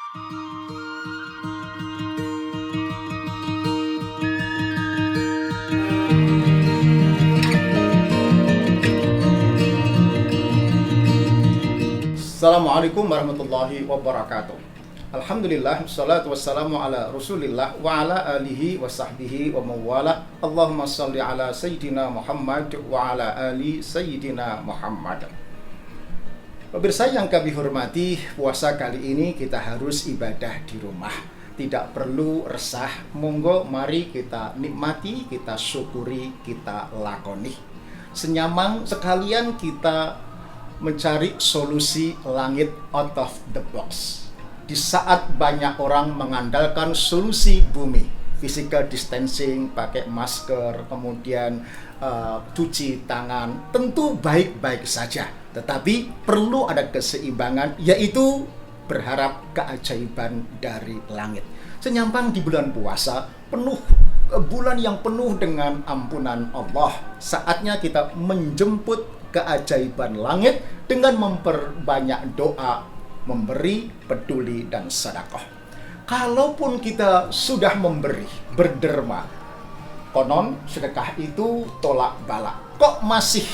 Assalamualaikum warahmatullahi wabarakatuh. Alhamdulillah, wassalatu wassalamu ala rasulillah wa ala alihi wa sahbihi wa mawala. Allahumma salli ala Sayyidina Muhammad wa ala ali Sayyidina Muhammad. Pemirsa yang kami hormati, puasa kali ini kita harus ibadah di rumah. Tidak perlu resah, monggo mari kita nikmati, kita syukuri, kita lakoni. Senyamang sekalian kita mencari solusi langit out of the box. Di saat banyak orang mengandalkan solusi bumi, physical distancing, pakai masker, kemudian cuci tangan, tentu baik-baik saja. Tetapi perlu ada keseimbangan, yaitu berharap keajaiban dari langit. Senyampang di bulan puasa, bulan yang penuh dengan ampunan Allah, saatnya kita menjemput keajaiban langit dengan memperbanyak doa, memberi, peduli, dan sedekah. Kalaupun kita sudah memberi, berderma, konon sedekah itu tolak bala. Kok masih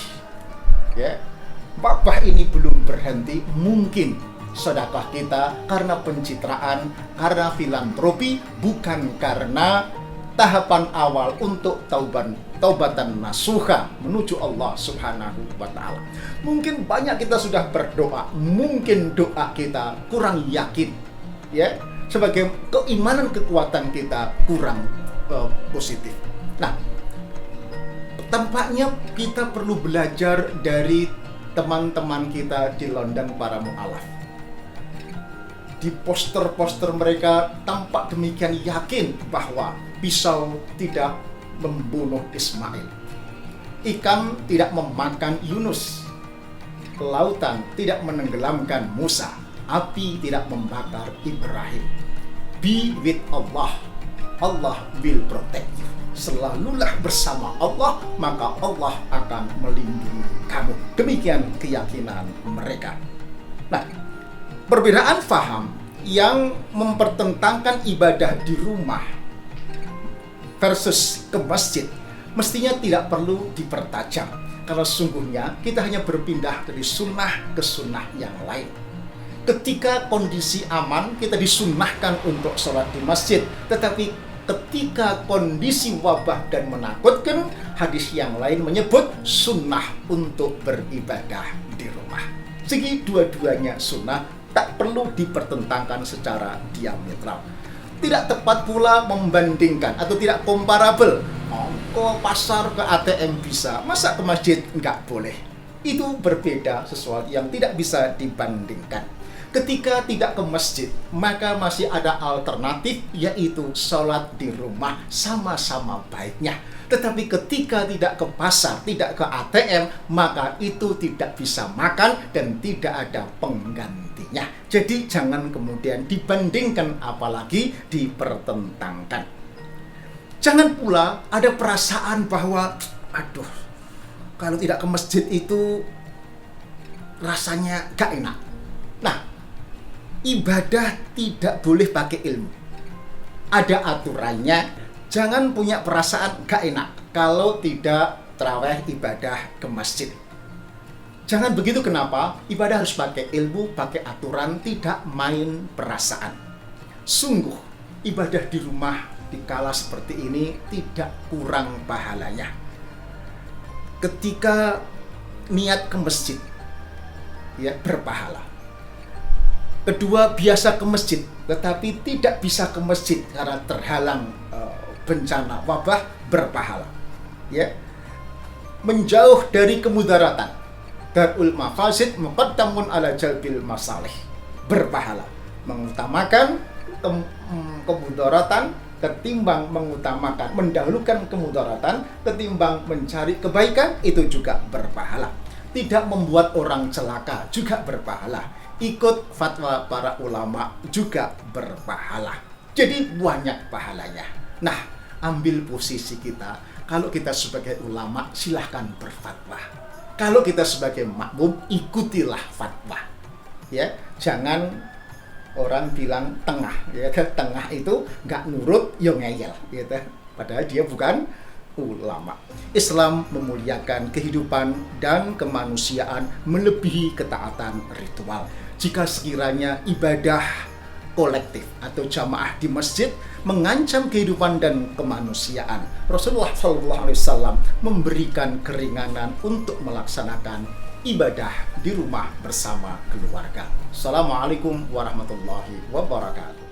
wabah ini belum berhenti? Mungkin sedekah kita karena pencitraan, karena filantropi, bukan karena tahapan awal untuk taubatan nasuha menuju Allah Subhanahu wa ta'ala. Mungkin banyak kita sudah berdoa, mungkin doa kita kurang yakin, sebagai keimanan kekuatan kita kurang positif. Nah, tampaknya kita perlu belajar dari teman-teman kita di London, para mu'alaf. Di poster-poster mereka tampak demikian yakin bahwa pisau tidak membunuh Ismail, ikan tidak memakan Yunus, lautan tidak menenggelamkan Musa, api tidak membakar Ibrahim. Be with Allah, Allah will protect you. Selalulah bersama Allah, maka Allah akan melindungi kamu. Demikian keyakinan mereka. Nah, perbedaan faham yang mempertentangkan ibadah di rumah versus ke masjid mestinya tidak perlu dipertajam, karena sungguhnya kita hanya berpindah dari sunnah ke sunnah yang lain. Ketika kondisi aman, kita disunnahkan untuk sholat di masjid, tetapi ketika kondisi wabah dan menakutkan, hadis yang lain menyebut sunnah untuk beribadah di rumah. Segi dua-duanya sunnah, tak perlu dipertentangkan secara diametral. Tidak tepat pula membandingkan atau tidak komparabel. Ke pasar, ke ATM bisa, masa ke masjid nggak boleh? Itu berbeda, sesuatu yang tidak bisa dibandingkan. Ketika tidak ke masjid, maka masih ada alternatif, yaitu sholat di rumah, sama-sama baiknya. Tetapi ketika tidak ke pasar, tidak ke ATM, maka itu tidak bisa makan dan tidak ada penggantinya. Jadi jangan kemudian dibandingkan, apalagi dipertentangkan. Jangan pula ada perasaan bahwa, aduh, kalau tidak ke masjid itu rasanya gak enak. Nah, ibadah tidak boleh pakai ilmu. Ada aturannya. Jangan punya perasaan gak enak kalau tidak tarawih ibadah ke masjid. Jangan begitu. Kenapa? Ibadah harus pakai ilmu, pakai aturan, tidak main perasaan. Sungguh, ibadah di rumah di kala seperti ini tidak kurang pahalanya. Ketika niat ke masjid, berpahala. Kedua, biasa ke masjid, tetapi tidak bisa ke masjid karena terhalang bencana wabah, berpahala. Menjauh dari kemudaratan, darul mafasid muqaddamun ala jalbil masalih, berpahala. Mengutamakan kemudaratan ketimbang mendahulukan kemudaratan ketimbang mencari kebaikan, itu juga berpahala. Tidak membuat orang celaka juga berpahala. Ikut fatwa para ulama juga berpahala. Jadi banyak pahalanya. Nah, ambil posisi kita. Kalau kita sebagai ulama, silahkan berfatwa. Kalau kita sebagai makmum, ikutilah fatwa. Jangan orang bilang tengah, gitu. Tengah itu nggak nurut, yo ngeyel, gitu. Padahal dia bukan ulama. Islam memuliakan kehidupan dan kemanusiaan melebihi ketaatan ritual. Jika sekiranya ibadah kolektif atau jamaah di masjid mengancam kehidupan dan kemanusiaan, Rasulullah SAW memberikan keringanan untuk melaksanakan ibadah di rumah bersama keluarga. Assalamualaikum warahmatullahi wabarakatuh.